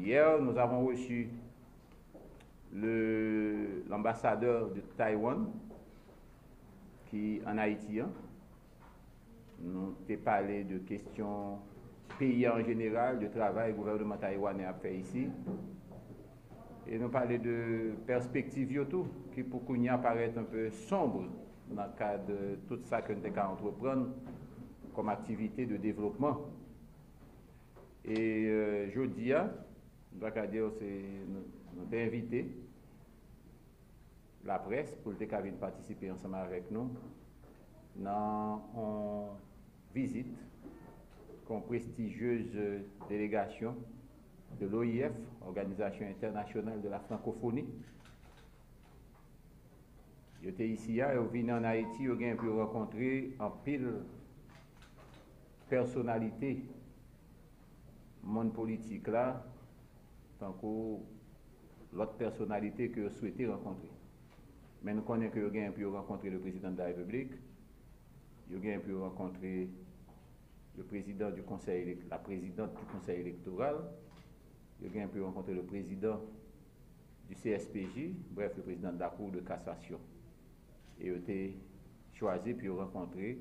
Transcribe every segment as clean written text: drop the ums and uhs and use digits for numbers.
Hier, nous avons reçu l'ambassadeur de Taïwan qui en Haïti. Nous avons parlé de questions pays en général, de travail que le gouvernement taïwanais a fait ici. Et nous parlé de perspectives qui pour qu'on apparaît un peu sombre dans le cadre de tout ça que nous avons entreprendre comme activité de développement. Et jeudi, nous avons invité la presse pour participer ensemble avec nous dans une visite comme prestigieuse délégation de l'OIF, Organisation internationale de la francophonie. J'étais ici, et venu en Haïti, j'ai pu rencontrer en pile personnalité monde politique là, tant que l'autre personnalité que je souhaitais rencontrer. Mais nous connaissons que j'ai pu rencontrer le président de la République, j'ai pu rencontrer le président du conseil, la présidente du conseil électoral, j'ai pu rencontrer le président du CSPJ, bref, le président de la Cour de cassation. Et j'ai été choisi pour rencontrer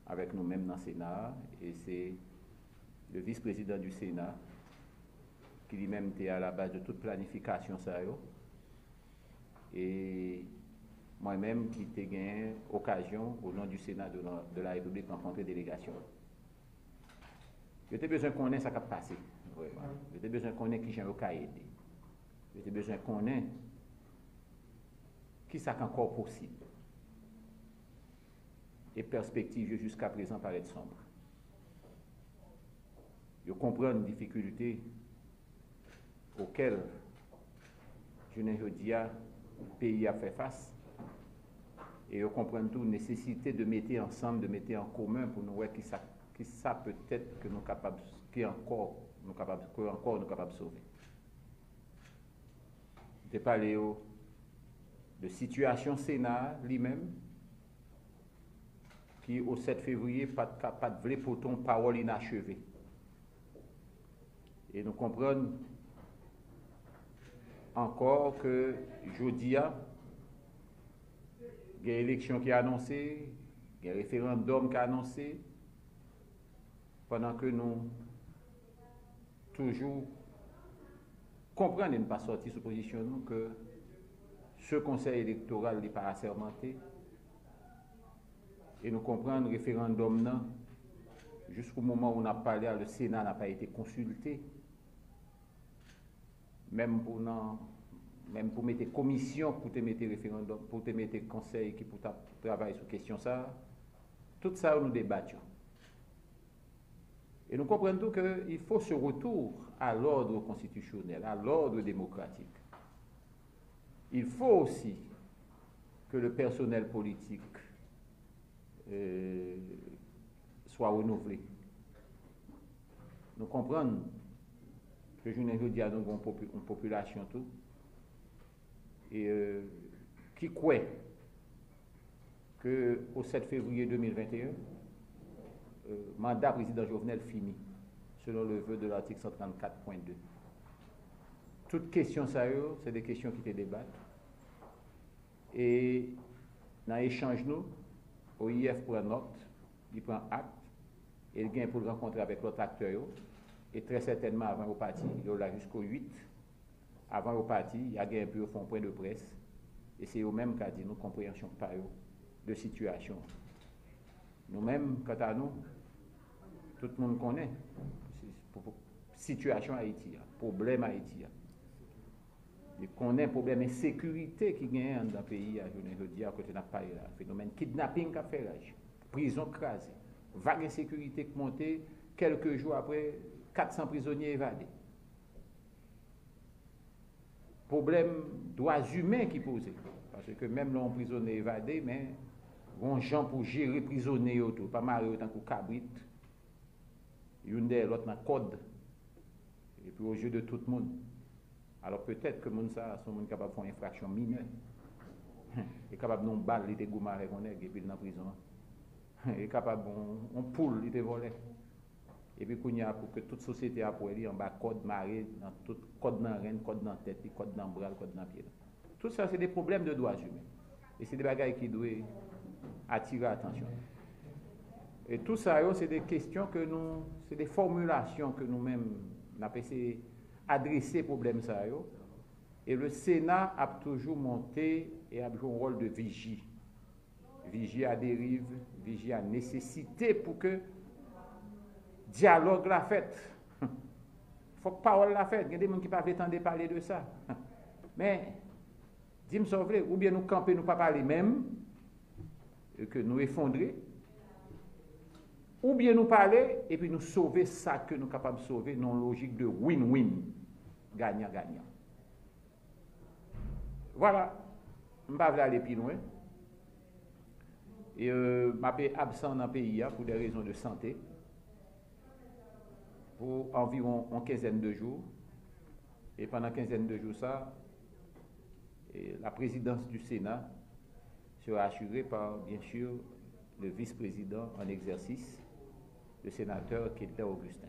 avec nous-mêmes dans le Sénat, et c'est le vice-président du Sénat qui lui-même était à la base de toute planification ça et moi-même qui ai gagné occasion au nom du Sénat de la République de rencontrer délégation. J'étais besoin de connaître ce qui a passé. J'étais besoin de connaître qui j'ai aidé. J'étais besoin de connaître qui ça encore possible. Et perspectives jusqu'à présent paraissent sombres. Je comprends les difficultés auxquelles je ne dis le pays a fait face. Et je comprends toute nécessité de mettre ensemble, de mettre en commun pour nous voir qui ça peut-être que nous capables, qui encore nous capables de sauver. Je parlé de situation Sénat lui-même, qui au 7 février pas capable de pour ton parole inachevée. Et nous comprenons encore que jeudi, il y a une élection qui est annoncée, il y a un référendum qui est annoncé, pendant que nous toujours comprenons et ne pas sortir sous position nous que ce conseil électoral n'est pas assermenté et nous comprenons le référendum jusqu'au moment où on a parlé, le Sénat n'a pas été consulté. Même pour mettre commission, pour te mettre référendum, pour te mettre conseil qui pour travailler sur question ça, tout ça nous débattons. Et nous comprenons tout qu'il faut ce retour à l'ordre constitutionnel, à l'ordre démocratique. Il faut aussi que le personnel politique soit renouvelé. Nous comprenons que je ne dis à nous une population tout et qui croit que au 7 février 2021 mandat président Jovenel fini selon le vœu de l'article 134.2. Toutes questions sérieuses, c'est des questions qui te débattent et dans l'échange nous OIF prend note, il prend acte et il vient pour le rencontrer avec l'autre acteur. Et très certainement avant au parti, il y a jusqu'au 8, avant au parti, il y a un peu un point de presse, et c'est eux-mêmes qui ont dit nous compréhension par eux de situation. Nous-mêmes, quant à nous, tout le monde connaît situation Haïti, problème Haïti. Il connaît problème de sécurité qui gagne dans le pays, je ne dis à côté de la paille, phénomène kidnapping qu'a fait l'âge, prison crasée, vague insécurité qui montait quelques jours après. 400 prisonniers évadés. Problème droits humains qui posent. Parce que même là, on prisonnier évadé, mais on gens pour gérer prisonniers autour. Pas mal autant que cabrit. Une des l'autre dans code. Et puis au jeu de tout le monde. Alors peut-être que monde ça, sont monde capable de faire une infraction mineure. Et capable de non balle, il était goumare qu'on est, et puis dans la prison. Et capable on poule, il était volé. Et puis, qu'on y a pour que toute société a pour aller en bas code marée, dans tout code dans reine, code dans tête, code dans bras, code dans pied. Tout ça, c'est des problèmes de droits humains. Et c'est des bagages qui doivent attirer l'attention. Et tout ça, c'est des questions que nous, c'est des formulations que nous-mêmes, on a essayé d'adresser aux problèmes. Et le Sénat a toujours monté et a joué un rôle de vigie. Vigie à dérive, vigie à nécessité pour que dialogue la fête. Il faut que parole la fête. Il y a des gens qui ne peuvent pas attendre parler de ça. Mais, dis-moi ça, ou bien nous camper, nous ne pas parler même, et que nous effondrer, ou bien nous parler et puis nous sauver ça que nous sommes capables de sauver, dans une logique de win-win, gagnant-gagnant. Voilà, je ne vais pas aller plus loin. Et je suis absent dans le pays pour des raisons de santé, pour environ une quinzaine de jours. Et pendant une quinzaine de jours, ça, la présidence du Sénat sera assurée par, bien sûr, le vice-président en exercice, le sénateur Kéter Augustin.